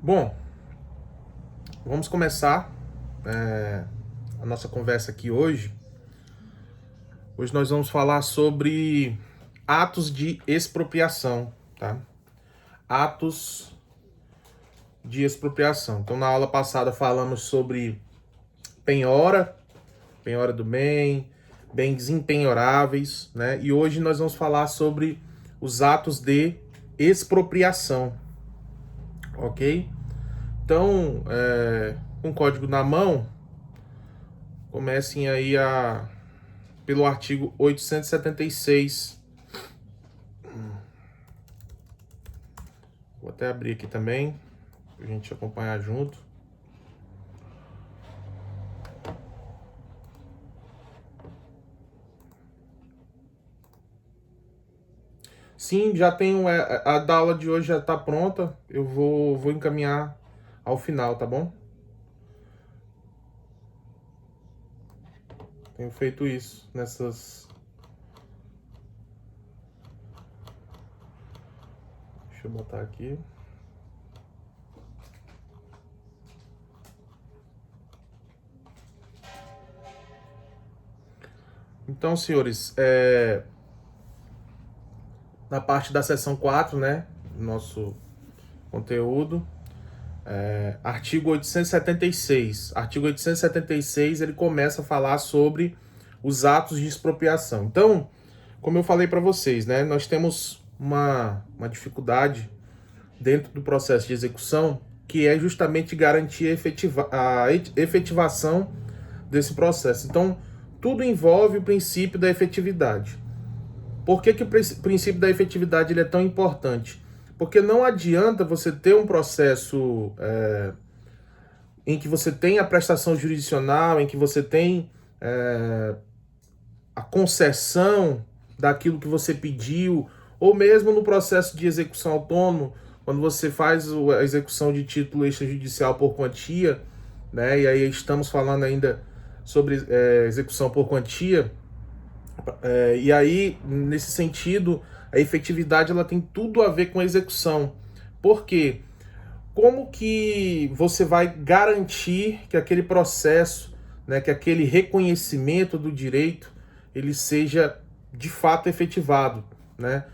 Bom, vamos começar a nossa conversa aqui hoje. Hoje nós vamos falar sobre atos de expropriação, tá? Atos de expropriação. Então, na aula passada falamos sobre penhora, penhora do bem, bens impenhoráveis, né? E hoje nós vamos falar sobre os atos de expropriação, ok? Então, com o código na mão, comecem aí pelo artigo 876. Vou até abrir aqui também, pra gente acompanhar junto. Sim, já tenho, a da aula de hoje já está pronta, eu vou encaminhar ao final, tá bom? Tenho feito isso nessas... Deixa eu botar aqui. Então, senhores, na parte da seção 4, né, do nosso conteúdo, artigo 876. Artigo 876, ele começa a falar sobre os atos de expropriação. Então, como eu falei para vocês, né, nós temos uma dificuldade dentro do processo de execução, que é justamente garantir a efetivação desse processo. Então, tudo envolve o princípio da efetividade. Por que o princípio da efetividade ele é tão importante? Porque não adianta você ter um processo em que você tem a prestação jurisdicional, em que você tem a concessão daquilo que você pediu, ou mesmo no processo de execução autônomo, quando você faz a execução de título extrajudicial por quantia, né? E aí estamos falando ainda sobre execução por quantia. E aí, nesse sentido, a efetividade ela tem tudo a ver com a execução. Por quê? Como que você vai garantir que aquele processo, né, que aquele reconhecimento do direito, ele seja de fato efetivado, né?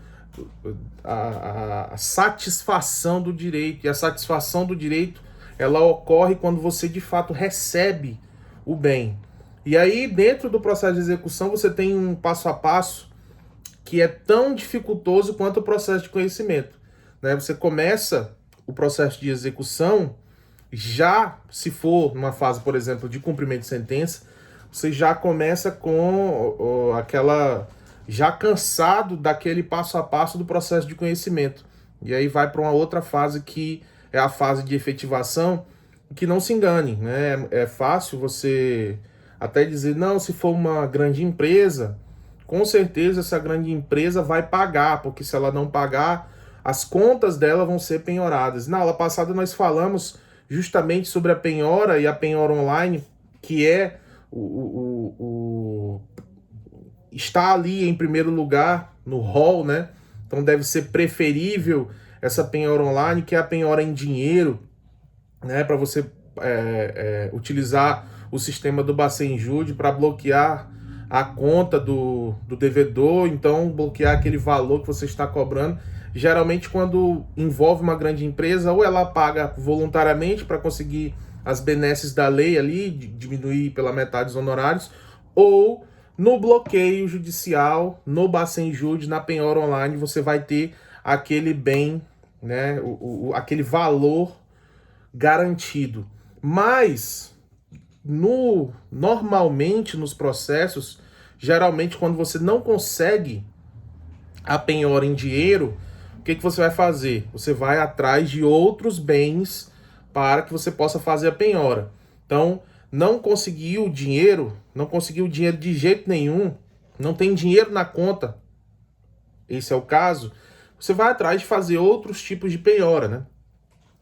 A satisfação do direito, e a satisfação do direito, ela ocorre quando você de fato recebe o bem. E aí, dentro do processo de execução, você tem um passo a passo que é tão dificultoso quanto o processo de conhecimento, né? Você começa o processo de execução, já se for numa fase, por exemplo, de cumprimento de sentença, você já começa com aquela... já cansado daquele passo a passo do processo de conhecimento. E aí vai para uma outra fase que é a fase de efetivação, que não se engane, né? É fácil você até dizer, não, se for uma grande empresa, com certeza essa grande empresa vai pagar, porque se ela não pagar, as contas dela vão ser penhoradas. Na aula passada nós falamos justamente sobre a penhora e a penhora online, que é está ali em primeiro lugar no rol, né? Então deve ser preferível essa penhora online, que é a penhora em dinheiro, né? Para você utilizar o sistema do Bacen-Jude para bloquear a conta do devedor, então bloquear aquele valor que você está cobrando. Geralmente, quando envolve uma grande empresa, ou ela paga voluntariamente para conseguir as benesses da lei ali, diminuir pela metade os honorários, ou no bloqueio judicial, no Bacen-Jude, na penhora online, você vai ter aquele bem, né, aquele valor garantido. Mas normalmente nos processos, geralmente quando você não consegue a penhora em dinheiro, o que você vai fazer? Você vai atrás de outros bens para que você possa fazer a penhora. Então, não conseguiu o dinheiro, de jeito nenhum, não tem dinheiro na conta, esse é o caso, você vai atrás de fazer outros tipos de penhora, né?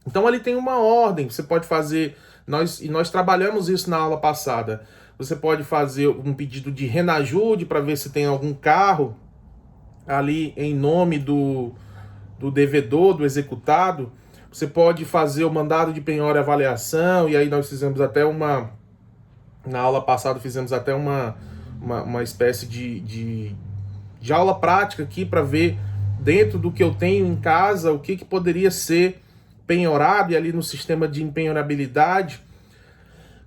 Então ali tem uma ordem, você pode fazer, nós trabalhamos isso na aula passada, você pode fazer um pedido de renajude para ver se tem algum carro ali em nome do devedor, do executado. Você pode fazer o mandado de penhora e avaliação, e aí nós fizemos até na aula passada fizemos até uma espécie de aula prática aqui para ver dentro do que eu tenho em casa o que poderia ser penhorado e ali no sistema de empenhorabilidade.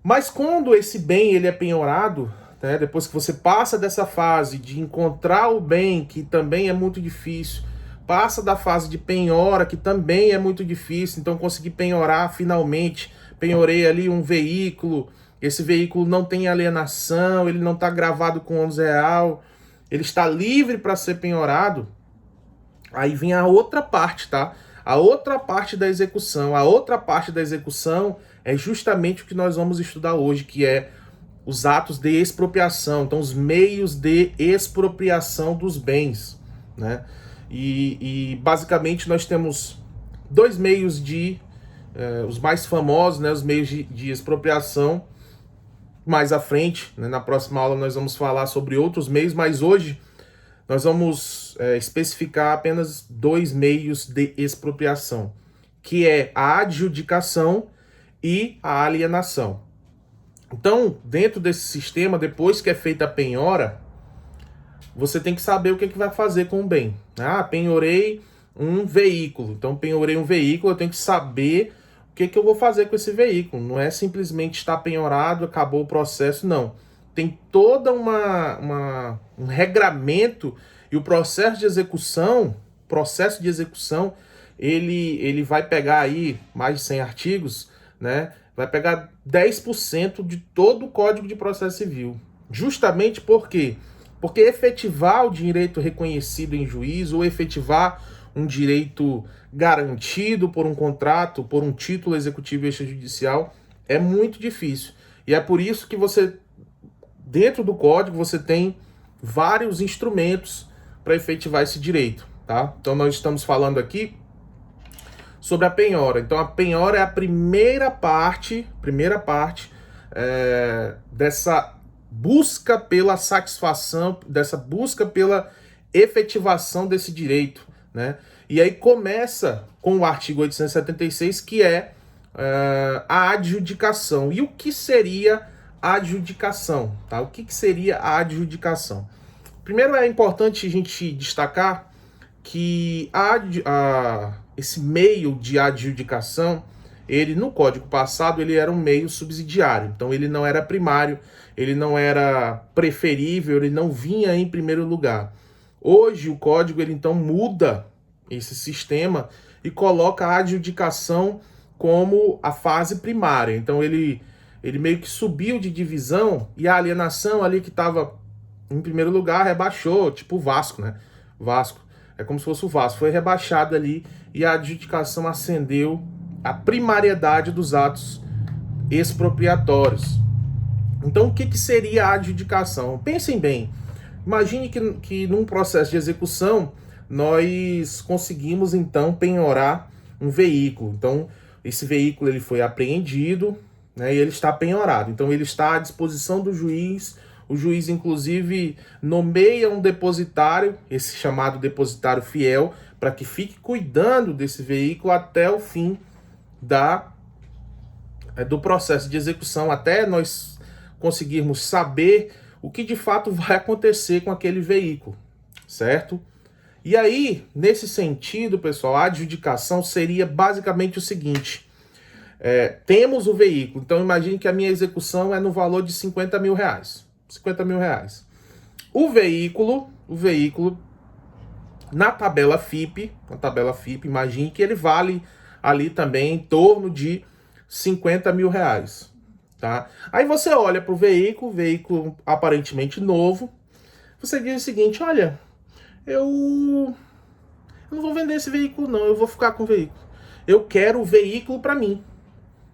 Mas quando esse bem ele é penhorado, né, depois que você passa dessa fase de encontrar o bem, que também é muito difícil, passa da fase de penhora, que também é muito difícil, então consegui penhorar finalmente, penhorei ali um veículo, esse veículo não tem alienação, ele não está gravado com ônus real, ele está livre para ser penhorado. Aí vem a outra parte, tá? A outra parte da execução. A outra parte da execução é justamente o que nós vamos estudar hoje, que é os atos de expropriação. Então, os meios de expropriação dos bens, né? E basicamente nós temos dois meios os mais famosos, né? Os meios de expropriação. Mais à frente, né? Na próxima aula nós vamos falar sobre outros meios, mas hoje nós vamos especificar apenas dois meios de expropriação, que é a adjudicação e a alienação. Então, dentro desse sistema, depois que é feita a penhora, você tem que saber o que vai fazer com o bem. Ah, penhorei um veículo. Então, penhorei um veículo, eu tenho que saber o que eu vou fazer com esse veículo. Não é simplesmente estar penhorado, acabou o processo, não. Tem toda um regramento e o processo de execução, ele vai pegar aí mais de 100 artigos, né? Vai pegar 10% de todo o Código de Processo Civil. Justamente por quê? Porque efetivar o direito reconhecido em juízo ou efetivar um direito garantido por um contrato, por um título executivo extrajudicial, é muito difícil. E é por isso que você, dentro do código, você tem vários instrumentos para efetivar esse direito, tá? Então nós estamos falando aqui sobre a penhora. Então a penhora é a primeira parte dessa busca pela satisfação, dessa busca pela efetivação desse direito, né? E aí começa com o artigo 876, que é a adjudicação. E o que seria a adjudicação? Tá? O que seria a adjudicação? Primeiro é importante a gente destacar que esse meio de adjudicação, ele no Código passado, ele era um meio subsidiário. Então ele não era primário, ele não era preferível, ele não vinha em primeiro lugar. Hoje o Código, ele então muda esse sistema e coloca a adjudicação como a fase primária. Então ele meio que subiu de divisão e a alienação ali que estava em primeiro lugar rebaixou, tipo o Vasco, né? Vasco. É como se fosse o Vasco. Foi rebaixado ali e a adjudicação ascendeu à primariedade dos atos expropriatórios. Então o que seria a adjudicação? Pensem bem. Imagine que num processo de execução nós conseguimos então penhorar um veículo. Então esse veículo ele foi apreendido, né, e ele está penhorado. Então ele está à disposição do juiz. O juiz inclusive nomeia um depositário, esse chamado depositário fiel, para que fique cuidando desse veículo até o fim do processo de execução, até nós conseguirmos saber o que de fato vai acontecer com aquele veículo, certo? E aí, nesse sentido, pessoal, a adjudicação seria basicamente o seguinte: temos o veículo, então imagine que a minha execução é no valor de 50 mil reais. 50 mil reais. O veículo, na tabela FIP, imagine que ele vale ali também em torno de 50 mil reais. Tá? Aí você olha para o veículo aparentemente novo, você diz o seguinte: olha, eu não vou vender esse veículo não, eu vou ficar com o veículo. Eu quero o veículo para mim,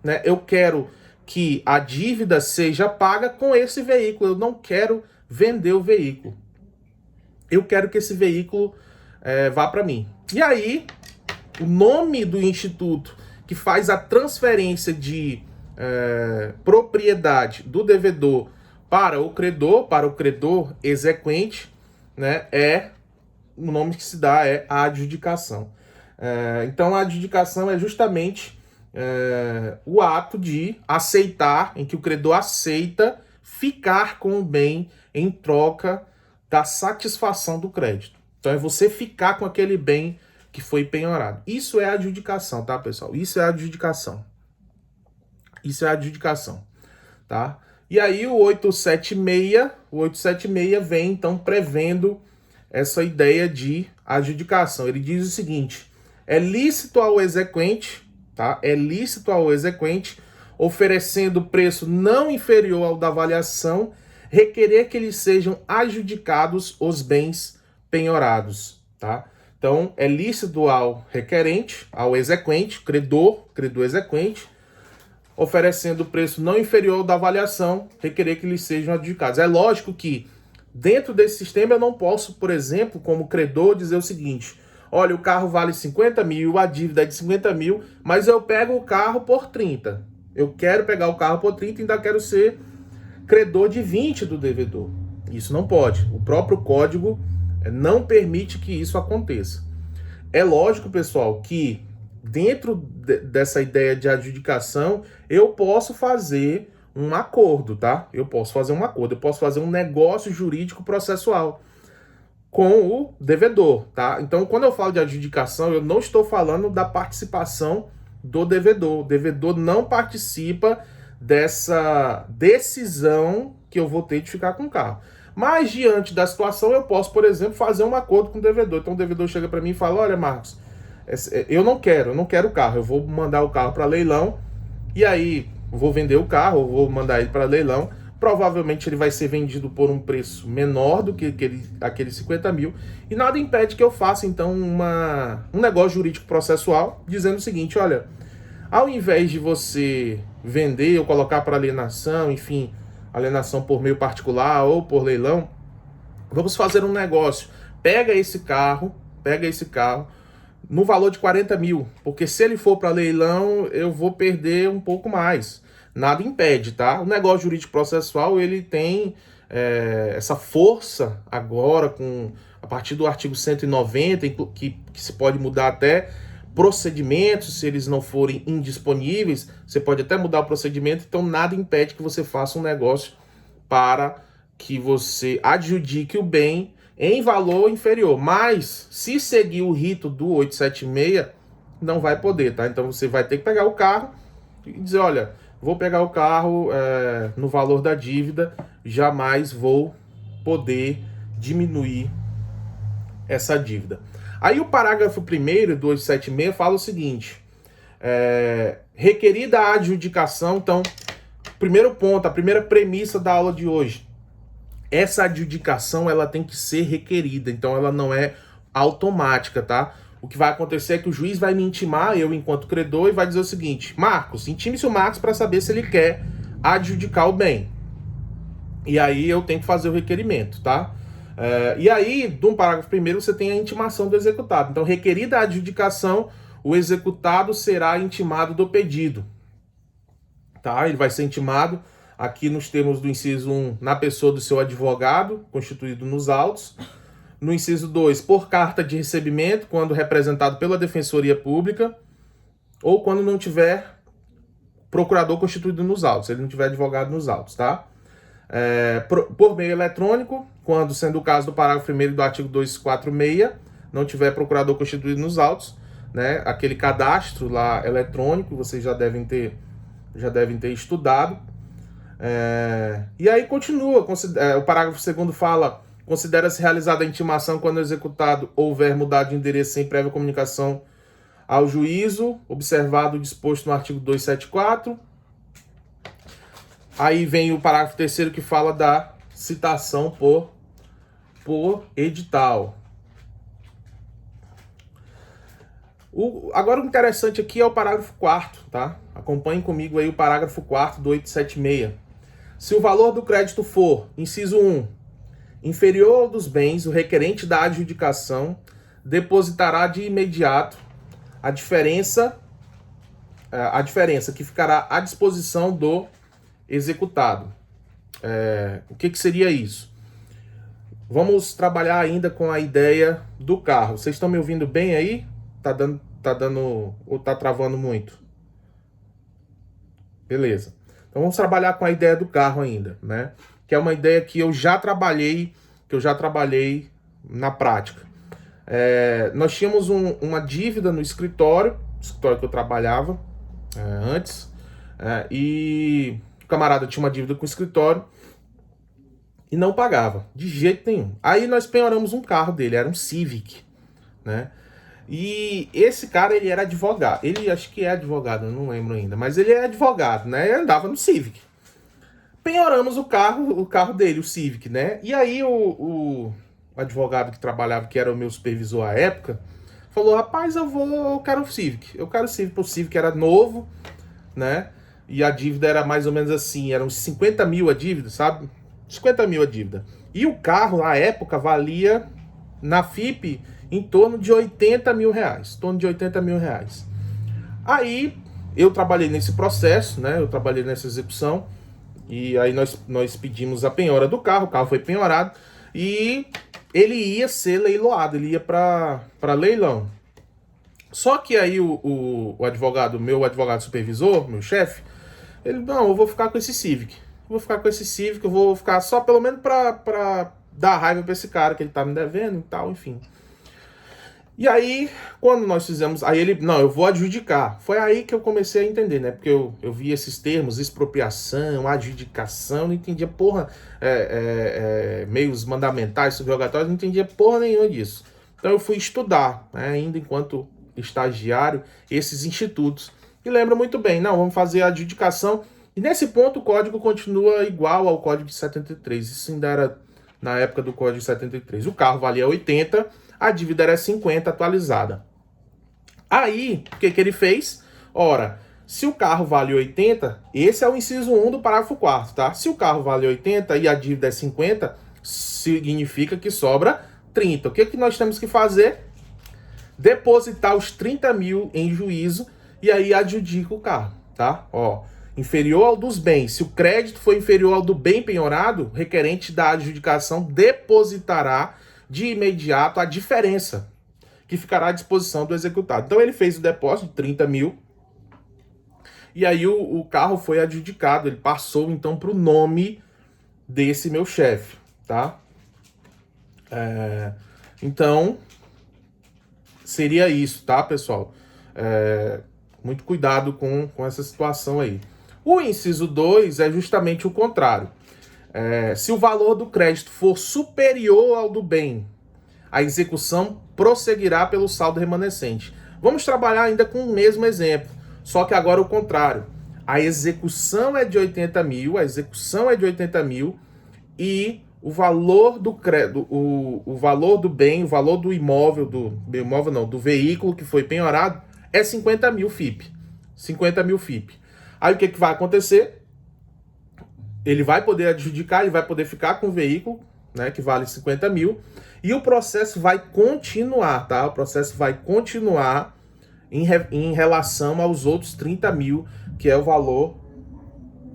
né? Eu quero que a dívida seja paga com esse veículo, eu não quero vender o veículo. Eu quero que esse veículo vá para mim. E aí, o nome do instituto que faz a transferência de propriedade do devedor para o credor exequente, né, o nome que se dá é a adjudicação. Então a adjudicação é justamente o ato de aceitar, em que o credor aceita ficar com o bem em troca da satisfação do crédito. Então é você ficar com aquele bem que foi penhorado. Isso é adjudicação, tá, pessoal? Isso é adjudicação. Isso é adjudicação, tá? E aí o 876 vem então prevendo essa ideia de adjudicação. Ele diz o seguinte: é lícito ao exequente, tá? É lícito ao exequente, oferecendo preço não inferior ao da avaliação, requerer que lhes sejam adjudicados os bens penhorados, tá? Então, é lícito ao requerente, ao exequente, credor exequente, oferecendo preço não inferior ao da avaliação, requerer que lhes sejam adjudicados. É lógico que, dentro desse sistema, eu não posso, por exemplo, como credor, dizer o seguinte: olha, o carro vale 50 mil, a dívida é de 50 mil, mas eu pego o carro por 30. Eu quero pegar o carro por 30 e ainda quero ser credor de 20 do devedor. Isso não pode. O próprio código não permite que isso aconteça. É lógico, pessoal, que dentro dessa ideia de adjudicação, eu posso fazer um acordo, tá? Eu posso fazer um acordo, eu posso fazer um negócio jurídico processual com o devedor, tá? Então, quando eu falo de adjudicação, eu não estou falando da participação do devedor. O devedor não participa dessa decisão que eu vou ter de ficar com o carro. Mas, diante da situação, eu posso, por exemplo, fazer um acordo com o devedor. Então, o devedor chega para mim e fala: olha, Marcos, eu não quero o carro, eu vou mandar o carro para leilão, e aí vou vender o carro, eu vou mandar ele para leilão, provavelmente ele vai ser vendido por um preço menor do que aqueles 50 mil, e nada impede que eu faça então um negócio jurídico processual, dizendo o seguinte: olha, ao invés de você vender ou colocar para alienação, enfim, alienação por meio particular ou por leilão, vamos fazer um negócio, pega esse carro no valor de 40 mil, porque se ele for para leilão, eu vou perder um pouco mais. Nada impede, tá? O negócio jurídico processual, ele tem essa força agora, a partir do artigo 190, que se pode mudar até procedimentos, se eles não forem indisponíveis, você pode até mudar o procedimento, então nada impede que você faça um negócio para que você adjudique o bem em valor inferior, mas se seguir o rito do 876, não vai poder, tá? Então você vai ter que pegar o carro e dizer: olha, vou pegar o carro no valor da dívida, jamais vou poder diminuir essa dívida. Aí o parágrafo 1º do 876 fala o seguinte: requerida a adjudicação. Então, primeiro ponto, a primeira premissa da aula de hoje: essa adjudicação ela tem que ser requerida, então ela não é automática, tá? O que vai acontecer é que o juiz vai me intimar, eu enquanto credor, e vai dizer o seguinte: Marcos, intime-se o Marcos para saber se ele quer adjudicar o bem. E aí eu tenho que fazer o requerimento, tá? E aí, do parágrafo 1º, você tem a intimação do executado. Então, requerida a adjudicação, o executado será intimado do pedido, tá? Ele vai ser intimado aqui nos termos do inciso 1, na pessoa do seu advogado, constituído nos autos. No inciso 2, por carta de recebimento, quando representado pela Defensoria Pública, ou quando não tiver procurador constituído nos autos, ele não tiver advogado nos autos, tá? Por meio eletrônico, quando, sendo o caso do parágrafo 1º do artigo 246, não tiver procurador constituído nos autos, né? Aquele cadastro lá eletrônico, vocês já devem ter estudado. E aí continua, o parágrafo 2º fala: considera-se realizada a intimação quando o executado houver mudado de endereço sem prévia comunicação ao juízo, observado o disposto no artigo 274. Aí vem o parágrafo 3º que fala da citação por edital. Agora o interessante aqui é o parágrafo 4º, tá? Acompanhem comigo aí o parágrafo 4º do 876. Se o valor do crédito for, inciso 1, inferior ao dos bens, o requerente da adjudicação depositará de imediato a diferença que ficará à disposição do executado. O que seria isso? Vamos trabalhar ainda com a ideia do carro. Vocês estão me ouvindo bem aí? ou tá travando muito? Beleza. Então vamos trabalhar com a ideia do carro ainda, né? Que é uma ideia que eu já trabalhei na prática. Nós tínhamos uma dívida no escritório que eu trabalhava antes, e o camarada tinha uma dívida com o escritório e não pagava, de jeito nenhum. Aí nós penhoramos um carro dele, era um Civic, né? E esse cara, ele era advogado. Ele acho que é advogado, eu não lembro ainda, mas ele é advogado, né? Ele andava no Civic. Penhoramos o carro dele, o Civic, né? E aí o advogado que trabalhava, que era o meu supervisor à época, falou: rapaz, eu quero o Civic. Eu quero o Civic, o Civic era novo, né? E a dívida era mais ou menos assim, eram 50 mil a dívida, sabe? 50 mil a dívida. E o carro, à época, valia, na FIP, em torno de 80 mil reais. Em torno de 80 mil reais. Aí, eu trabalhei nesse processo, né? Eu trabalhei nessa execução. E aí nós pedimos a penhora do carro. O carro foi penhorado. E ele ia ser leiloado. Ele ia para leilão. Só que aí o advogado, meu advogado supervisor, meu chefe, ele: não, eu vou ficar com esse Civic. Eu vou ficar só pelo menos pra dar raiva pra esse cara que ele tá me devendo e tal, enfim. E aí, quando nós fizemos... Aí ele: não, eu vou adjudicar. Foi aí que eu comecei a entender, né? Porque eu vi esses termos, expropriação, adjudicação, não entendia porra... meios mandamentais, subrogatórios, não entendia porra nenhuma disso. Então eu fui estudar, né, ainda enquanto estagiário, esses institutos. E lembro muito bem, não, vamos fazer a adjudicação. E nesse ponto o código continua igual ao código de 73. Isso ainda era na época do código de 73. O carro valia 80, a dívida era 50 atualizada. Aí, o que ele fez? Ora, se o carro vale 80, esse é o inciso 1 do parágrafo 4º, tá? Se o carro vale 80 e a dívida é 50, significa que sobra 30. O que nós temos que fazer? Depositar os 30 mil em juízo e aí adjudica o carro, tá? Ó, inferior ao dos bens. Se o crédito for inferior ao do bem penhorado, o requerente da adjudicação depositará de imediato a diferença, que ficará à disposição do executado. Então ele fez o depósito de 30 mil e aí o carro foi adjudicado. Ele passou então para o nome desse meu chefe, tá? Então seria isso, tá, pessoal? Muito cuidado com essa situação aí. O inciso 2 é justamente o contrário. Se o valor do crédito for superior ao do bem, a execução prosseguirá pelo saldo remanescente. Vamos trabalhar ainda com o mesmo exemplo, só que agora o contrário. A execução é de 80 mil, e o valor do crédito, o valor do bem, o valor do imóvel, do veículo que foi penhorado é 50 mil FIP. 50 mil FIP. Aí o que vai acontecer? Ele vai poder adjudicar, ele vai poder ficar com o veículo, né, que vale 50 mil, e o processo vai continuar, tá? O processo vai continuar em relação aos outros 30 mil, que é o valor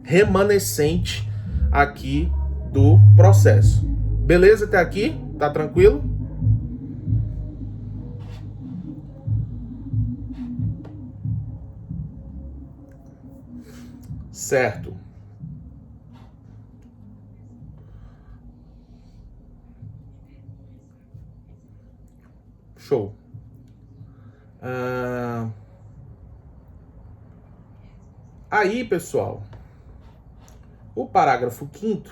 remanescente aqui do processo. Beleza até aqui? Tá tranquilo? Certo. Show. Aí, pessoal, o parágrafo 5º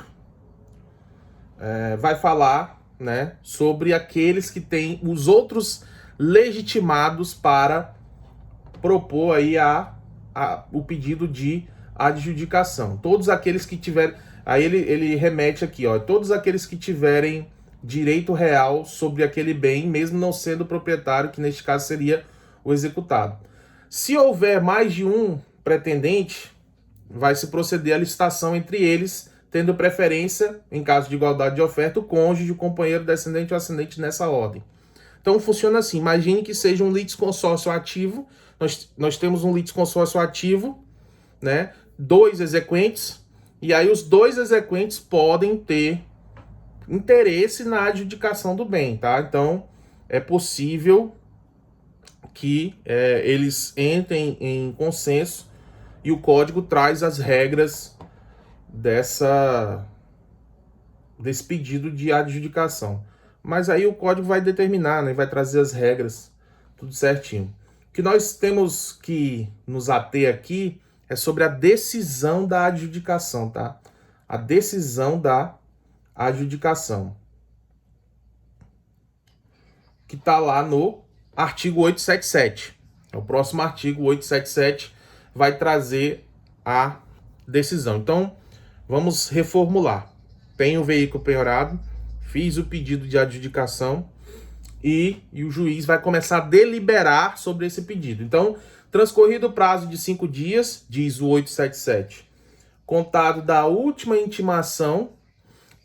vai falar, né, sobre aqueles que têm os outros legitimados para propor aí o pedido de adjudicação. Todos aqueles que tiverem... Aí ele remete aqui, ó, todos aqueles que tiverem direito real sobre aquele bem, mesmo não sendo o proprietário, que neste caso seria o executado. Se houver mais de um pretendente, vai se proceder à licitação entre eles, tendo preferência, em caso de igualdade de oferta, o cônjuge, o companheiro, descendente ou ascendente nessa ordem. Então funciona assim, imagine que seja um litisconsórcio ativo, nós temos um litisconsórcio ativo, né, 2 exequentes, e aí os 2 exequentes podem ter interesse na adjudicação do bem, tá? Então é possível que eles entrem em consenso e o código traz as regras desse pedido de adjudicação. Mas aí o código vai determinar, né, vai trazer as regras, tudo certinho. O que nós temos que nos ater aqui é sobre a decisão da adjudicação, tá? A decisão da adjudicação, que está lá no artigo 877. O próximo artigo 877 vai trazer a decisão. Então, vamos reformular. Tenho o veículo penhorado, fiz o pedido de adjudicação e o juiz vai começar a deliberar sobre esse pedido. Então, transcorrido o prazo de 5 dias, diz o 877, contado da última intimação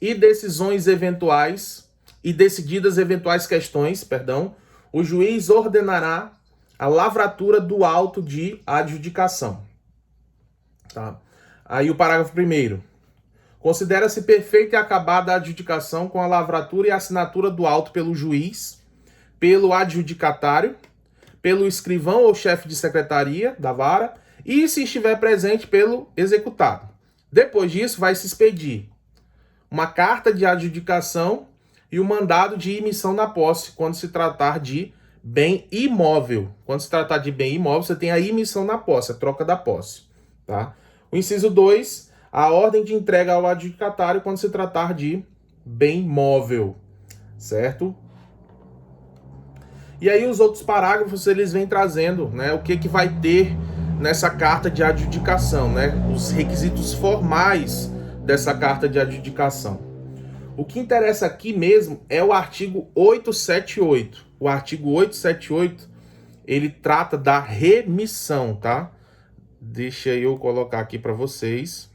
e decisões eventuais e decididas eventuais questões, o juiz ordenará a lavratura do auto de adjudicação. Tá? Aí o parágrafo 1º. Considera-se perfeita e acabada a adjudicação com a lavratura e assinatura do auto pelo juiz, pelo adjudicatário, pelo escrivão ou chefe de secretaria da vara e, se estiver presente, pelo executado. Depois disso, vai se expedir uma carta de adjudicação e o mandado de emissão na posse, quando se tratar de bem imóvel. Quando se tratar de bem imóvel, você tem a emissão na posse, a troca da posse. Tá? O inciso 2, a ordem de entrega ao adjudicatário quando se tratar de bem móvel, certo? E aí os outros parágrafos, eles vêm trazendo, né, o que vai ter nessa carta de adjudicação, né, os requisitos formais dessa carta de adjudicação. O que interessa aqui mesmo é o artigo 878. O artigo 878, ele trata da remissão, tá? Deixa eu colocar aqui para vocês.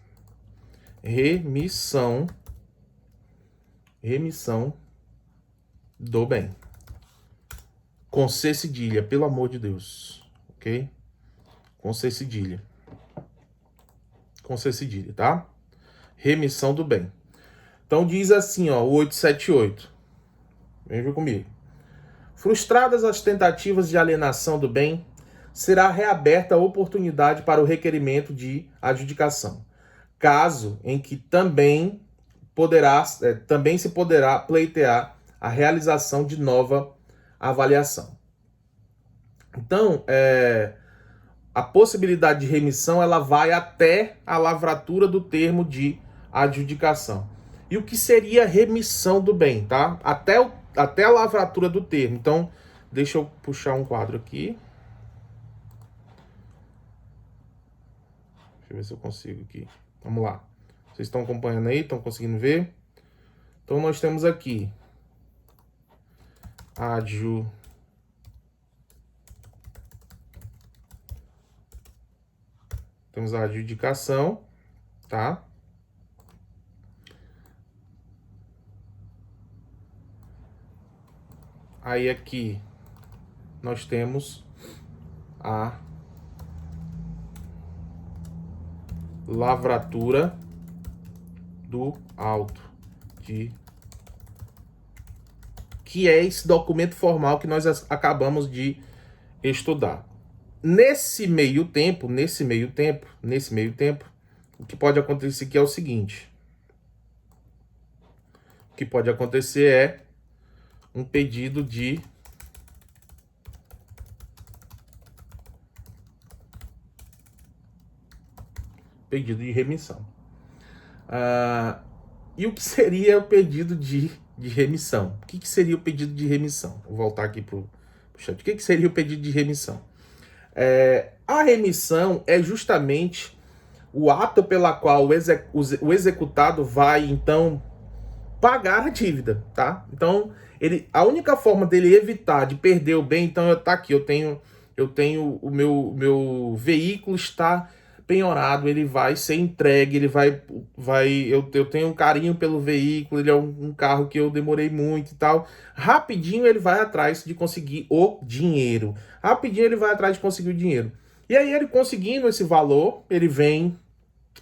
Remissão do bem. Com C cedilha, pelo amor de Deus. Ok? Com C cedilha. Com C cedilha, tá? Remissão do bem. Então diz assim, ó, o 878. Veja comigo. Frustradas as tentativas de alienação do bem, será reaberta a oportunidade para o requerimento de adjudicação, caso em que também se poderá pleitear a realização de nova avaliação. Então, a possibilidade de remissão, ela vai até a lavratura do termo de adjudicação. E o que seria remissão do bem, tá? Até a lavratura do termo. Então, deixa eu puxar um quadro aqui. Deixa eu ver se eu consigo aqui. Vamos lá. Vocês estão acompanhando aí? Estão conseguindo ver? Então, nós temos aqui temos a adjudicação, tá? Aí aqui nós temos a lavratura do auto, que é esse documento formal que nós acabamos de estudar. Nesse meio tempo, o que pode acontecer aqui é o seguinte. O que pode acontecer é um pedido de remissão. E o que seria o pedido de remissão? O que seria o pedido de remissão? Vou voltar aqui para o chat. O que seria o pedido de remissão? A remissão é justamente o ato pela qual o executado vai, então, pagar a dívida, tá? Então, a única forma dele evitar de perder o bem, então, tá aqui, eu tenho o meu veículo está penhorado, ele vai ser entregue, eu tenho um carinho pelo veículo, ele é um carro que eu demorei muito e tal. Rapidinho ele vai atrás de conseguir o dinheiro. E aí ele conseguindo esse valor, ele vem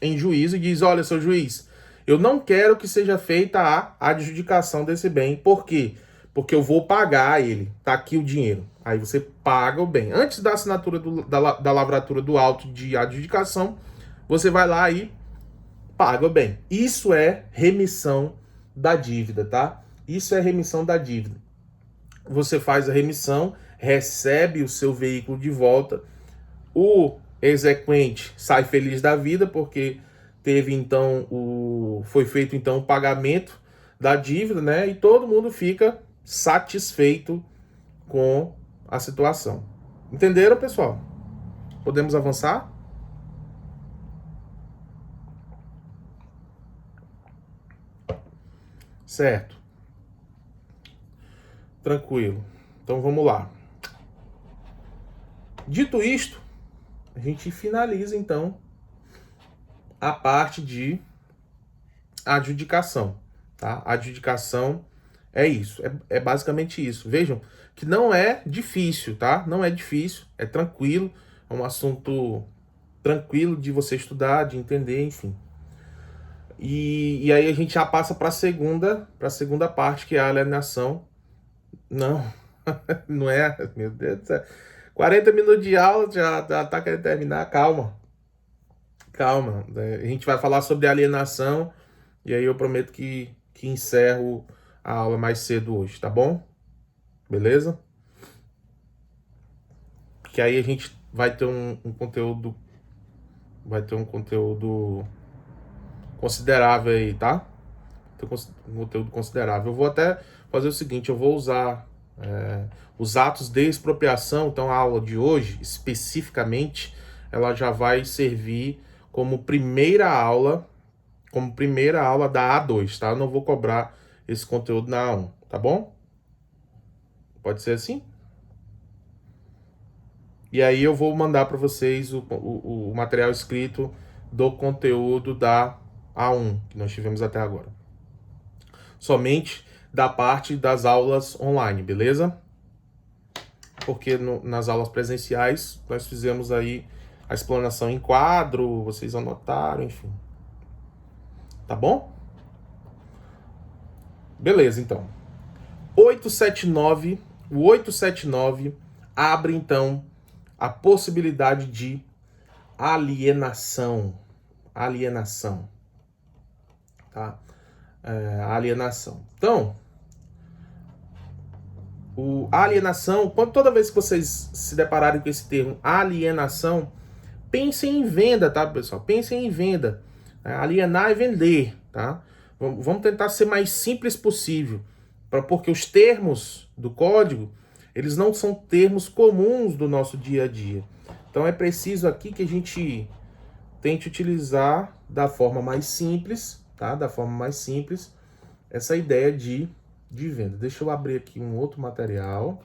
em juízo e diz: olha, seu juiz, eu não quero que seja feita a adjudicação desse bem. Por quê? porque eu vou pagar ele. Tá aqui o dinheiro. Aí você paga o bem. Antes da assinatura da lavratura do auto de adjudicação, você vai lá e paga o bem. Isso é remissão da dívida, tá? Isso é remissão da dívida. Você faz a remissão, recebe o seu veículo de volta, o exequente sai feliz da vida porque teve então foi feito então o pagamento da dívida, né? E todo mundo fica satisfeito com a situação. Entenderam, pessoal? Podemos avançar? Certo. Tranquilo. Então vamos lá. Dito isto, a gente finaliza então a parte de adjudicação, tá? A adjudicação é isso, é basicamente isso. Vejam que não é difícil, tá? Não é difícil, é tranquilo, é um assunto tranquilo de você estudar, de entender, enfim. E aí a gente já passa para a segunda parte, que é a alienação. Não, não é, meu Deus do céu. 40 minutos de aula, já tá querendo terminar, calma. Calma, a gente vai falar sobre alienação e aí eu prometo que encerro a aula mais cedo hoje, tá bom? Beleza? Que aí a gente vai ter um conteúdo, vai ter um conteúdo considerável aí, tá? Um conteúdo considerável. Eu vou até fazer o seguinte, eu vou usar os atos de expropriação, então a aula de hoje, especificamente, ela já vai servir como primeira aula da A2, tá? Eu não vou cobrar esse conteúdo na A1, tá bom? Pode ser assim? E aí eu vou mandar para vocês o material escrito do conteúdo da A1, que nós tivemos até agora. Somente da parte das aulas online, beleza? Porque nas aulas presenciais nós fizemos aí a explanação em quadro, vocês anotaram, enfim. Tá bom? Beleza, então. 879, o 879 abre então a possibilidade de alienação. Alienação. Tá? Alienação. Então, a alienação, toda vez que vocês se depararem com esse termo alienação, pensem em venda, tá, pessoal? Pensem em venda. Alienar é vender, tá? Vamos tentar ser mais simples possível, porque os termos do código, eles não são termos comuns do nosso dia a dia. Então é preciso aqui que a gente tente utilizar da forma mais simples, tá? Da forma mais simples, essa ideia de venda. Deixa eu abrir aqui um outro material.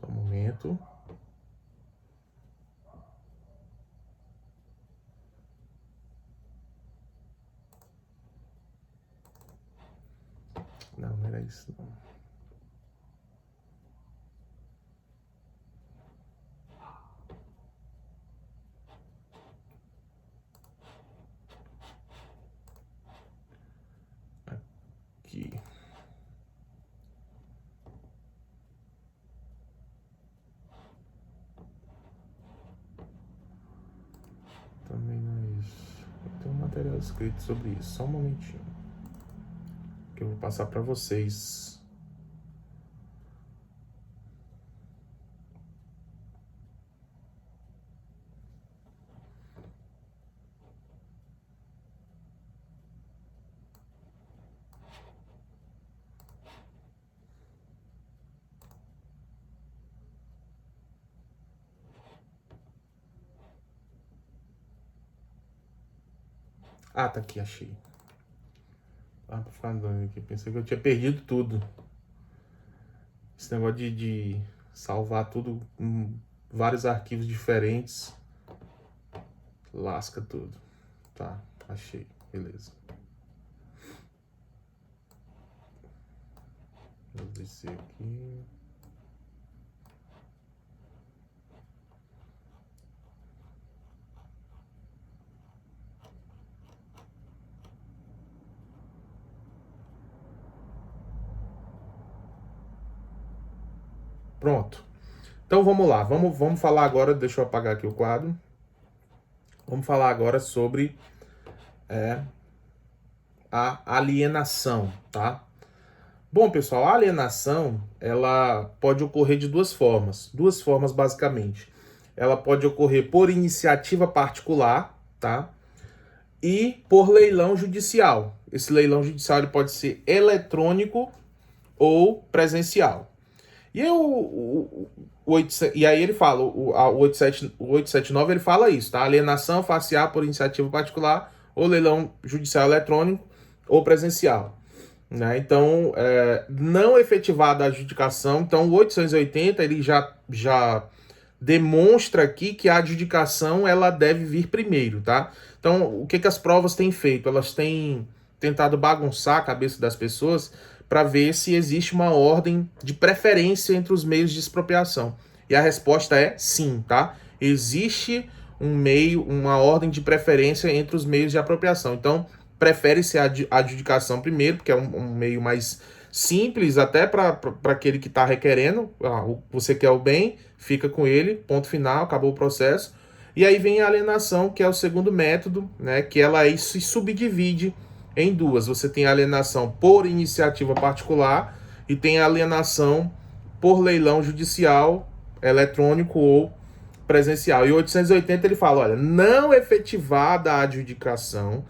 Só um momento. Não, não era isso, não. Aqui. Também não é isso. Tem um material escrito sobre isso. Só um momentinho. Que eu vou passar para vocês. Ah, tá aqui, achei. Ah, pra ficar andando aqui. Pensei que eu tinha perdido tudo. Esse negócio de salvar tudo em vários arquivos diferentes. Lasca tudo. Tá, achei. Beleza. Vou descer aqui. Pronto. Então vamos lá, vamos falar agora, deixa eu apagar aqui o quadro. Vamos falar agora sobre a alienação, tá? Bom, pessoal, a alienação, ela pode ocorrer de duas formas basicamente. Ela pode ocorrer por iniciativa particular, tá? E por leilão judicial. Esse leilão judicial ele pode ser eletrônico ou presencial. E aí, e aí ele fala, o 879 ele fala isso, tá? Alienação facial por iniciativa particular ou leilão judicial eletrônico ou presencial. Né? Então, não efetivada a adjudicação, então o 880 ele já demonstra aqui que a adjudicação ela deve vir primeiro, tá? Então, o que as provas têm feito? Elas têm tentado bagunçar a cabeça das pessoas para ver se existe uma ordem de preferência entre os meios de expropriação. E a resposta é sim, tá? Existe uma ordem de preferência entre os meios de apropriação. Então, prefere-se a adjudicação primeiro, porque é um meio mais simples, até para aquele que está requerendo. Você quer o bem, fica com ele, ponto final, acabou o processo. E aí vem a alienação, que é o segundo método, né, que ela aí se subdivide em duas. Você tem a alienação por iniciativa particular e tem a alienação por leilão judicial, eletrônico ou presencial. E o 880 ele fala, olha, não efetivada a adjudicação,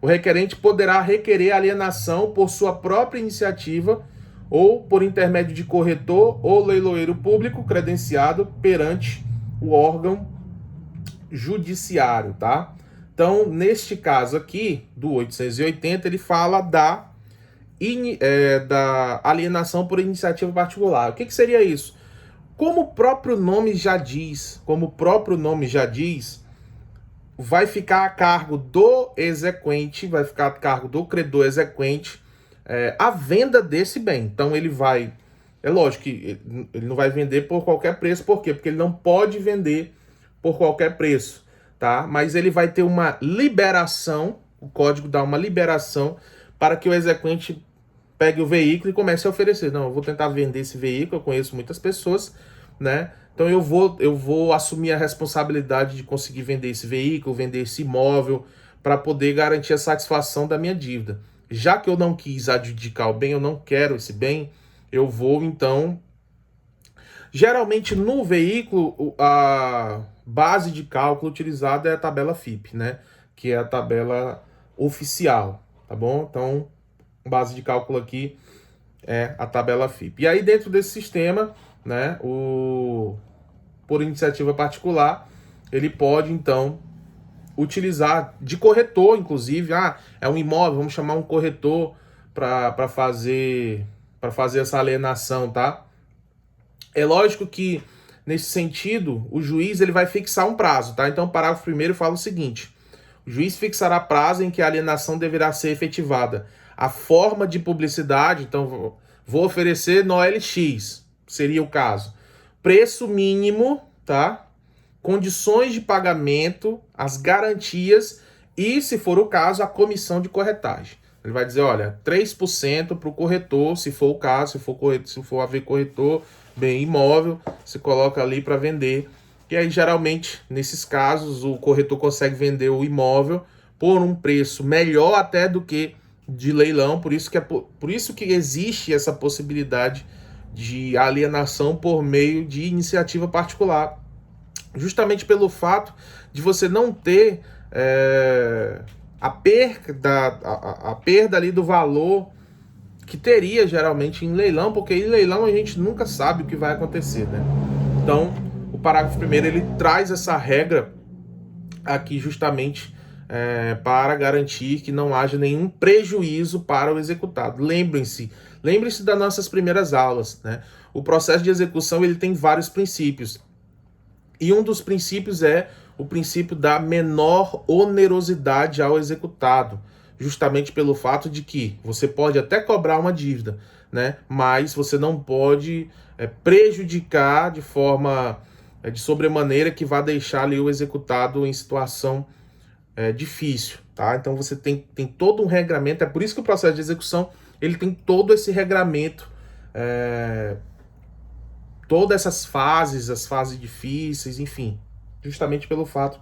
o requerente poderá requerer alienação por sua própria iniciativa ou por intermédio de corretor ou leiloeiro público credenciado perante o órgão judiciário, tá? Então, neste caso aqui, do 880, ele fala da alienação por iniciativa particular. O que seria isso? Como o próprio nome já diz, vai ficar a cargo do exequente, vai ficar a cargo do credor exequente a venda desse bem. Então ele vai, é lógico que ele não vai vender por qualquer preço, por quê? Porque ele não pode vender por qualquer preço, tá? Mas ele vai ter uma liberação, o código dá uma liberação para que o exequente pegue o veículo e comece a oferecer. Não, eu vou tentar vender esse veículo, eu conheço muitas pessoas, né? Então eu vou assumir a responsabilidade de conseguir vender esse veículo, vender esse imóvel, para poder garantir a satisfação da minha dívida. Já que eu não quis adjudicar o bem, eu não quero esse bem, eu vou então... Geralmente no veículo, a base de cálculo utilizada é a tabela FIP, né? Que é a tabela oficial, tá bom? Então, base de cálculo aqui é a tabela FIP. E aí dentro desse sistema, né, por iniciativa particular, ele pode então utilizar de corretor, inclusive, é um imóvel, vamos chamar um corretor para fazer essa alienação, tá? É lógico que nesse sentido o juiz ele vai fixar um prazo, tá? Então o parágrafo 1º fala o seguinte: o juiz fixará prazo em que a alienação deverá ser efetivada. A forma de publicidade, então vou oferecer no OLX, seria o caso. Preço mínimo, tá? Condições de pagamento, as garantias e, se for o caso, a comissão de corretagem. Ele vai dizer, olha, 3% para o corretor, se for o caso, se for haver corretor, bem imóvel, se coloca ali para vender. E aí, geralmente, nesses casos, o corretor consegue vender o imóvel por um preço melhor até do que de leilão, por isso que existe essa possibilidade de alienação por meio de iniciativa particular, justamente pelo fato de você não ter a perda ali do valor que teria geralmente em leilão, porque em leilão a gente nunca sabe o que vai acontecer, né? Então, o parágrafo 1º ele traz essa regra aqui justamente para garantir que não haja nenhum prejuízo para o executado. Lembre-se das nossas primeiras aulas, né? O processo de execução ele tem vários princípios. E um dos princípios é o princípio da menor onerosidade ao executado, justamente pelo fato de que você pode até cobrar uma dívida, né? Mas você não pode prejudicar de forma de sobremaneira que vá deixar ali o executado em situação difícil, tá? Então você tem todo um regramento, é por isso que o processo de execução ele tem todo esse regramento todas essas fases, as fases difíceis, enfim, justamente pelo fato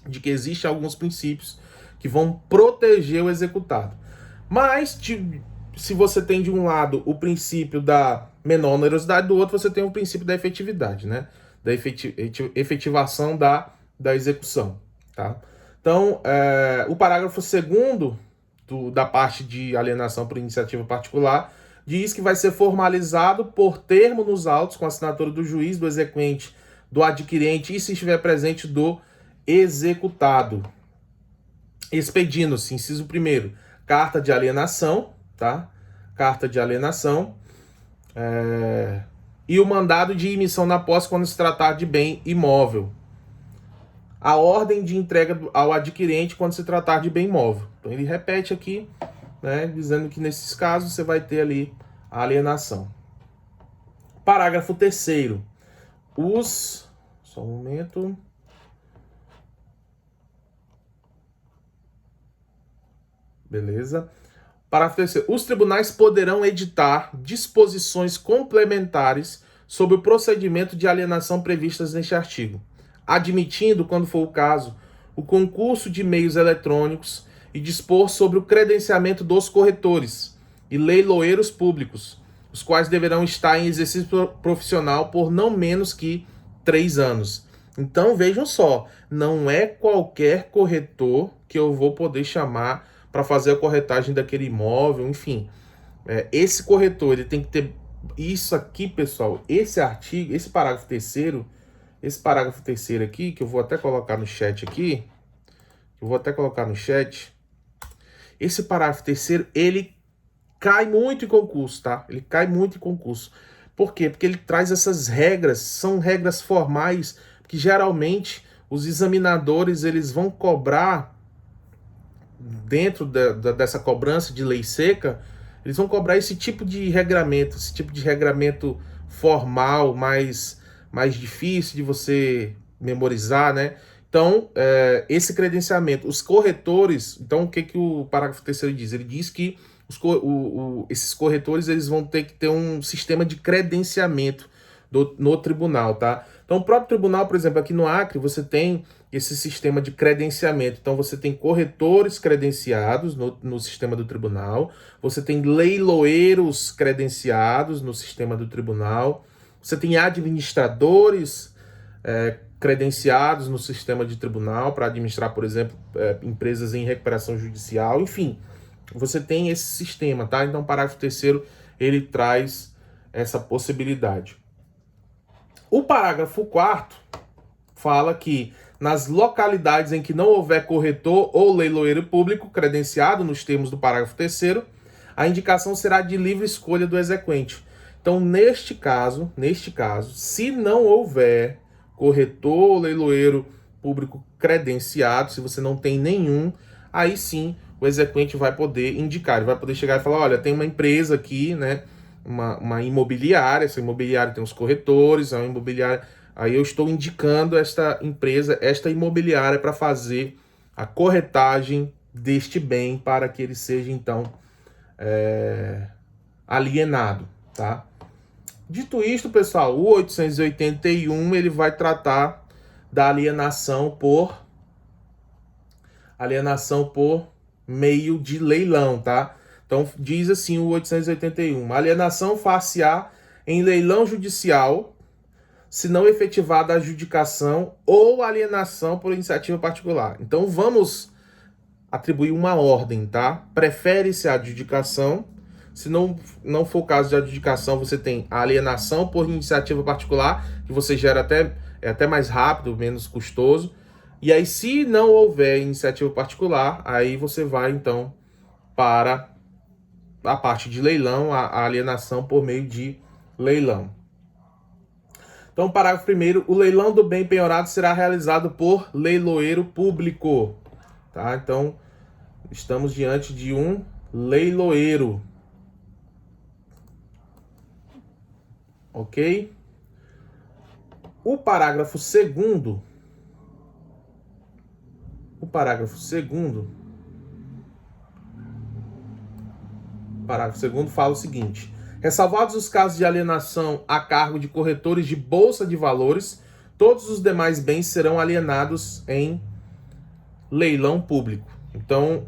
de que existem alguns princípios que vão proteger o executado. Mas, se você tem de um lado o princípio da menor onerosidade, do outro você tem o princípio da efetividade, né? Da efetivação da execução, tá? Então, o parágrafo 2º da parte de alienação por iniciativa particular diz que vai ser formalizado por termo nos autos com assinatura do juiz, do exequente, do adquirente e, se estiver presente, do executado. Expedindo-se, inciso 1º, carta de alienação, tá? Carta de alienação. E o mandado de emissão na posse quando se tratar de bem imóvel. A ordem de entrega ao adquirente quando se tratar de bem imóvel. Então ele repete aqui, né, dizendo que nesses casos você vai ter ali a alienação. Parágrafo 3º. Só um momento. Beleza. Parágrafo 3º. Os tribunais poderão editar disposições complementares sobre o procedimento de alienação previstas neste artigo, admitindo, quando for o caso, o concurso de meios eletrônicos e dispor sobre o credenciamento dos corretores e leiloeiros públicos, os quais deverão estar em exercício profissional por não menos que 3 anos. Então, vejam só, não é qualquer corretor que eu vou poder chamar para fazer a corretagem daquele imóvel, enfim. Esse corretor, ele tem que ter isso aqui, pessoal, esse artigo, esse parágrafo 3º, aqui, que eu vou até colocar no chat aqui, esse parágrafo 3º, ele cai muito em concurso, tá? Ele cai muito em concurso. Por quê? Porque ele traz essas regras, são regras formais, que geralmente os examinadores, eles vão cobrar, dentro dessa cobrança de lei seca, eles vão cobrar esse tipo de regramento, formal, mais difícil de você memorizar, né? Então, esse credenciamento, os corretores, então o que o parágrafo 3º diz? Ele diz que esses corretores, eles vão ter que ter um sistema de credenciamento no tribunal, tá? Então, o próprio tribunal, por exemplo, aqui no Acre, você tem esse sistema de credenciamento. Então, você tem corretores credenciados no sistema do tribunal, você tem leiloeiros credenciados no sistema do tribunal, você tem administradores credenciados no sistema de tribunal para administrar, por exemplo, empresas em recuperação judicial, enfim, você tem esse sistema, tá? Então, o parágrafo 3º, ele traz essa possibilidade. O parágrafo 4º fala que nas localidades em que não houver corretor ou leiloeiro público credenciado nos termos do parágrafo 3º, a indicação será de livre escolha do exequente. Então, neste caso, se não houver corretor ou leiloeiro público credenciado, se você não tem nenhum, aí sim o exequente vai poder indicar, ele vai poder chegar e falar, olha, tem uma empresa aqui, né, uma imobiliária, essa imobiliária tem os corretores, é uma imobiliária, aí eu estou indicando esta empresa, esta imobiliária, para fazer a corretagem deste bem para que ele seja, então, alienado, tá? Dito isto, pessoal, o 881, ele vai tratar da alienação por meio de leilão, tá? Então, diz assim o 881, alienação far-se-á em leilão judicial, se não efetivada a adjudicação ou alienação por iniciativa particular. Então, vamos atribuir uma ordem, tá? Prefere-se a adjudicação. Se não for o caso de adjudicação, você tem a alienação por iniciativa particular, que você gera até mais rápido, menos custoso. E aí, se não houver iniciativa particular, aí você vai, então, para a parte de leilão, a alienação por meio de leilão. Então, parágrafo 1º, o leilão do bem penhorado será realizado por leiloeiro público. Tá? Então, estamos diante de um leiloeiro. Ok? O parágrafo 2º, fala o seguinte: Ressalvados os casos de alienação a cargo de corretores de bolsa de valores, todos os demais bens serão alienados em leilão público. Então,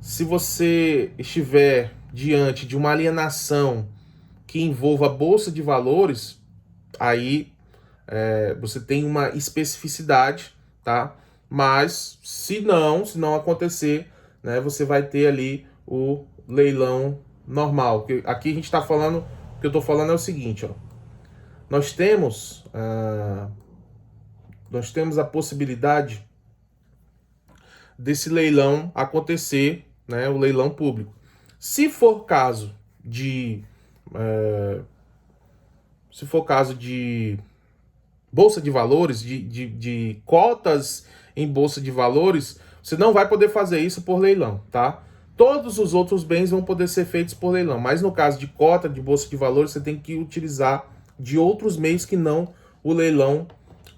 se você estiver diante de uma alienação que envolva a bolsa de valores, aí você tem uma especificidade, tá? Mas se não acontecer, né, você vai ter ali o leilão normal. Aqui a gente está falando, o que eu estou falando é o seguinte, ó. Nós temos a possibilidade desse leilão acontecer, né, o leilão público. Se for caso de bolsa de valores, de cotas em bolsa de valores, você não vai poder fazer isso por leilão, tá? Todos os outros bens vão poder ser feitos por leilão, mas no caso de cota de bolsa de valores, você tem que utilizar de outros meios que não o leilão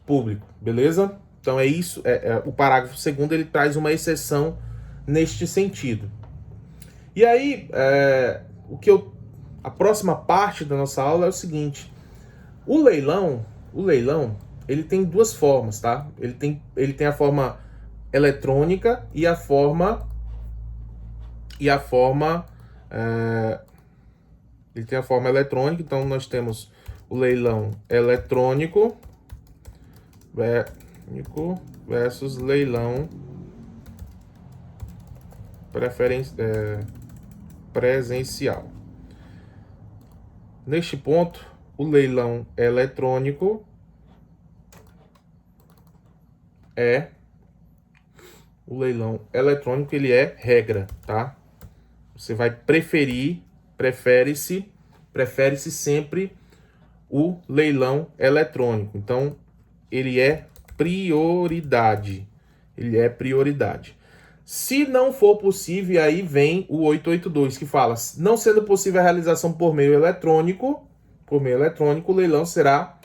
público, beleza? Então é isso, o parágrafo 2º ele traz uma exceção neste sentido. E aí, a próxima parte da nossa aula é o seguinte: o leilão, ele tem duas formas, tá? Ele tem a forma eletrônica e a forma ele tem a forma eletrônica. Então nós temos o leilão eletrônico versus leilão presencial. Neste ponto, o leilão eletrônico ele é regra, tá? Você vai prefere-se sempre o leilão eletrônico. Então, ele é prioridade. Se não for possível, aí vem o 882, que fala: não sendo possível a realização por meio eletrônico, o leilão será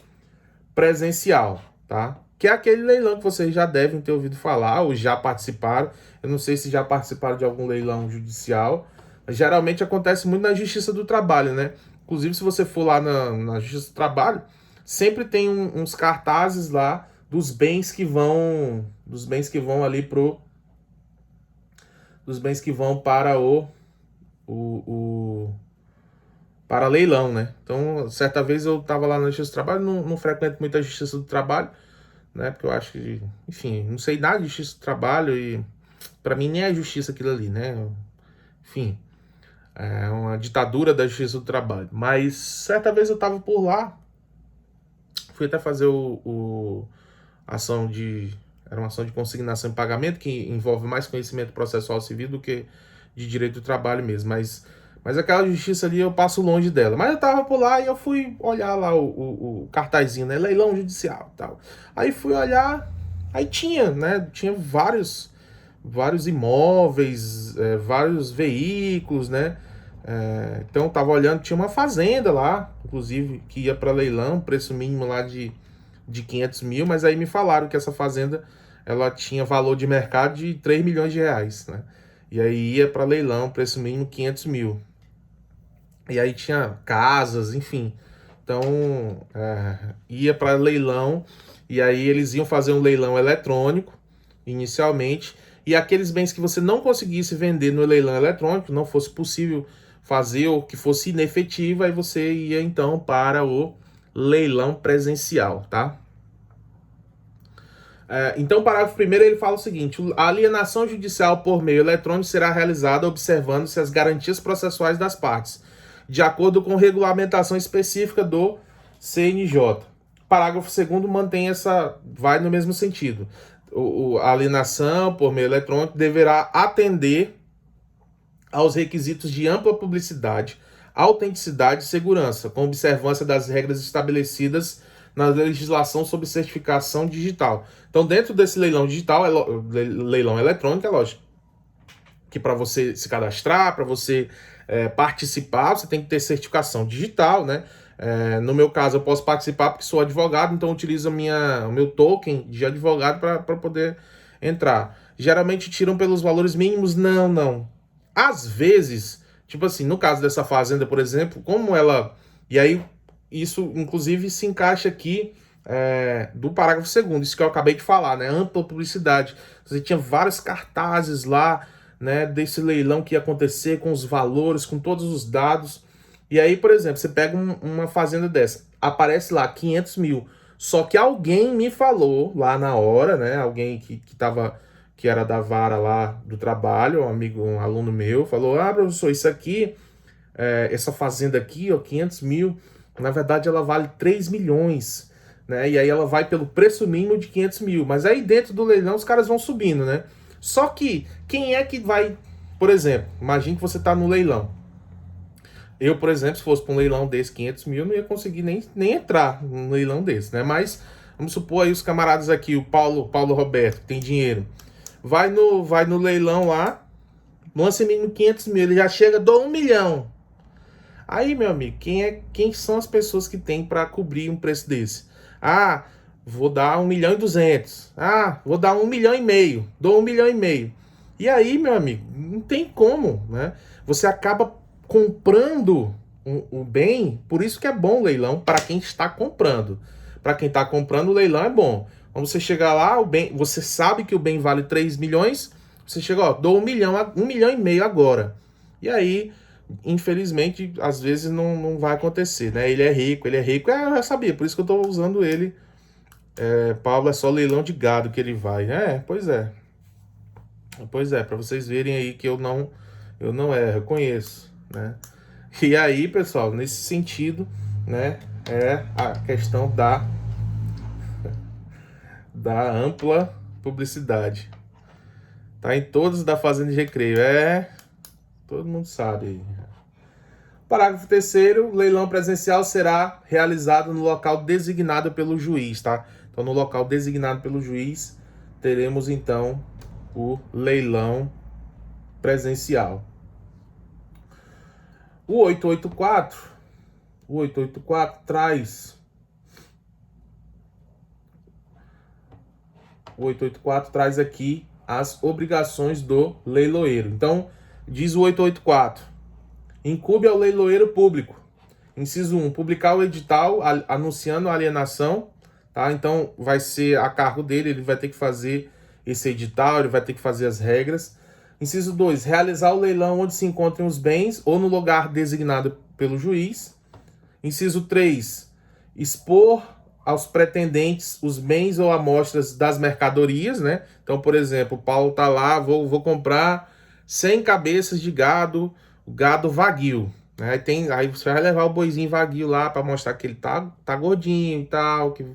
presencial, tá? Que é aquele leilão que vocês já devem ter ouvido falar ou já participaram. Eu não sei se já participaram de algum leilão judicial, mas geralmente acontece muito na Justiça do Trabalho, né? Inclusive, se você for lá na Justiça do Trabalho, sempre tem uns cartazes lá dos bens que vão ali para leilão, né? Então, certa vez eu estava lá na Justiça do Trabalho, não frequento muito a Justiça do Trabalho, né? Porque eu acho que, enfim, não sei nada de Justiça do Trabalho e para mim nem é justiça aquilo ali, né? Enfim, é uma ditadura da Justiça do Trabalho. Mas certa vez eu estava por lá, fui até fazer era uma ação de consignação em pagamento, que envolve mais conhecimento processual civil do que de direito do trabalho mesmo. Mas aquela justiça ali eu passo longe dela. Mas eu tava por lá e eu fui olhar lá o cartazinho, né? Leilão judicial e tal. Aí fui olhar, aí tinha, né? Tinha vários imóveis, vários veículos, né? Então eu tava olhando, tinha uma fazenda lá, inclusive, que ia para leilão, preço mínimo lá de 500 mil, mas aí me falaram que essa fazenda ela tinha valor de mercado de 3 milhões de reais, né? E aí ia para leilão, preço mínimo 500 mil. E aí tinha casas, enfim. Então, ia para leilão, e aí eles iam fazer um leilão eletrônico, inicialmente, e aqueles bens que você não conseguisse vender no leilão eletrônico, não fosse possível fazer ou que fosse inefetivo, aí você ia então para o leilão presencial, tá? Então, o parágrafo 1º ele fala o seguinte: a alienação judicial por meio eletrônico será realizada observando-se as garantias processuais das partes, de acordo com regulamentação específica do CNJ. Parágrafo 2º vai no mesmo sentido. A alienação por meio eletrônico deverá atender aos requisitos de ampla publicidade, autenticidade e segurança, com observância das regras estabelecidas na legislação sobre certificação digital. Então, dentro desse leilão digital, leilão eletrônico, é lógico que para você se cadastrar, para você participar, você tem que ter certificação digital, né? No meu caso, eu posso participar porque sou advogado, então eu utilizo o meu token de advogado para poder entrar. Geralmente tiram pelos valores mínimos? Não. Às vezes, Tipo assim, no caso dessa fazenda, por exemplo, como ela... E aí, isso inclusive se encaixa aqui do parágrafo 2º, isso que eu acabei de falar, né? Ampla publicidade. Você tinha vários cartazes lá, né? Desse leilão que ia acontecer, com os valores, com todos os dados. E aí, por exemplo, você pega uma fazenda dessa, aparece lá 500 mil. Só que alguém me falou lá na hora, né? Alguém que era da vara lá do trabalho, um amigo, um aluno meu, falou: ah, professor, isso aqui, essa fazenda aqui, ó, 500 mil, na verdade ela vale 3 milhões, né? E aí ela vai pelo preço mínimo de 500 mil. Mas aí dentro do leilão os caras vão subindo, né? Só que quem é que vai, por exemplo, imagine que você tá no leilão. Eu, por exemplo, se fosse para um leilão desse, 500 mil, não ia conseguir nem entrar num leilão desse, né? Mas, vamos supor aí os camaradas aqui, o Paulo Roberto, que tem dinheiro, vai no leilão lá, lança mínimo 500 mil, ele já chega, dou 1 milhão. Aí, meu amigo, quem são as pessoas que tem para cobrir um preço desse? Ah, vou dar 1.200.000. Ah, vou dar 1,5 milhão, dou 1,5 milhão. E aí, meu amigo, não tem como, né? Você acaba comprando o bem, por isso que é bom o leilão para quem está comprando. Para quem está comprando, o leilão é bom. Quando você chegar lá, o bem, você sabe que o bem vale 3 milhões, você chega, ó, dou 1 milhão e meio agora. E aí, infelizmente, às vezes não vai acontecer, né? Ele é rico, eu já sabia, por isso que eu tô usando ele. Paulo, é só leilão de gado que ele vai. Pois é, para vocês verem aí que eu não erro, eu conheço, né? E aí, pessoal, nesse sentido, né, é a questão da ampla publicidade. Tá em todos da Fazenda de Recreio, todo mundo sabe aí. Parágrafo 3º, leilão presencial será realizado no local designado pelo juiz, tá? Então, no local designado pelo juiz, teremos, então, o leilão presencial. O 884 traz... O 884 traz aqui as obrigações do leiloeiro. Então, diz o 884... Incube ao leiloeiro público. Inciso 1, publicar o edital anunciando a alienação, tá? Então vai ser a cargo dele, ele vai ter que fazer esse edital, ele vai ter que fazer as regras. Inciso 2, realizar o leilão onde se encontrem os bens ou no lugar designado pelo juiz. Inciso 3, expor aos pretendentes os bens ou amostras das mercadorias, né? Então, por exemplo, o Paulo tá lá, vou comprar 100 cabeças de gado, o gado vaguio, né? Aí você vai levar o boizinho vaguio lá para mostrar que ele tá gordinho e tal, que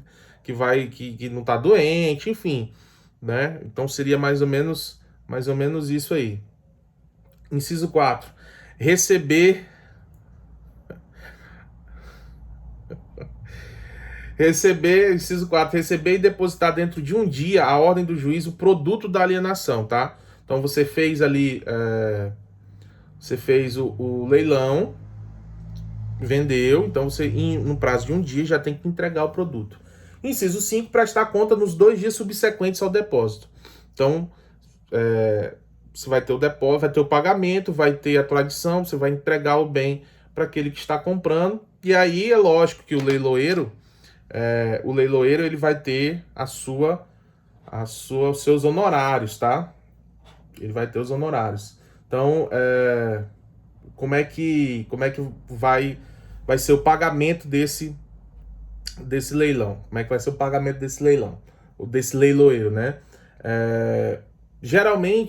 não tá doente, enfim, né? Então seria mais ou menos isso aí. Inciso 4. Inciso 4, receber e depositar dentro de um dia a ordem do juiz o produto da alienação, tá? Então você fez ali, você fez o leilão, vendeu, então você, no prazo de um dia, já tem que entregar o produto. Inciso 5, prestar conta nos 2 dias subsequentes ao depósito. Então, você vai ter o depósito, vai ter o pagamento, vai ter a tradição, você vai entregar o bem para aquele que está comprando. E aí é lógico que o leiloeiro ele vai ter os seus honorários, tá? Ele vai ter os honorários. Então, como é que vai ser o pagamento desse leilão? Como é que vai ser o pagamento desse leilão? Ou desse leiloeiro, né? Geralmente,